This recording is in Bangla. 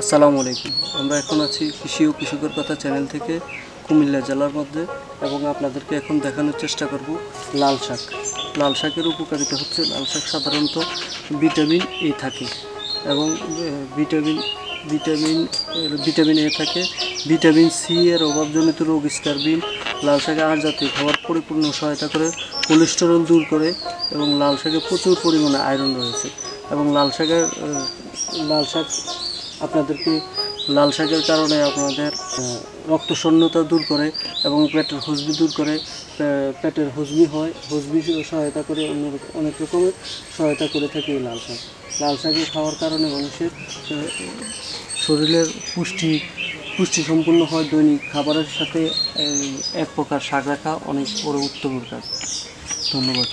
আসসালামু আলাইকুম। আমরা এখন আছি কৃষি ও কৃষকের কথা চ্যানেল থেকে কুমিল্লা জেলার মধ্যে, এবং আপনাদেরকে এখন দেখানোর চেষ্টা করব লাল শাক। লাল শাকের উপকারিতা হচ্ছে, লাল শাক সাধারণত ভিটামিন এ থাকে, এবং ভিটামিন ভিটামিন ভিটামিন এ থাকে। ভিটামিন সি এর অভাবজনিত রোগ স্কারবিন লাল শাকে আঁশ জাতীয় খাবার পরিপূর্ণ সহায়তা করে, কোলেস্টেরল দূর করে, এবং লাল শাকে প্রচুর পরিমাণে আয়রন রয়েছে। এবং লাল শাক আপনাদেরকে লাল শাকের কারণে আপনাদের রক্ত শূন্যতা দূর করে, এবং পেটের হজমি দূর করে। পেটের হজমি হয়, হজমি সহায়তা করে, অনেক রকমের সহায়তা করে থাকে এই লাল শাক। লাল শাকে খাওয়ার কারণে মানুষের শরীরের পুষ্টি সম্পূর্ণ হয়। দৈনিক খাবারের সাথে এক প্রকার শাক রাখা অনেক বড় উত্তম কাজ। ধন্যবাদ।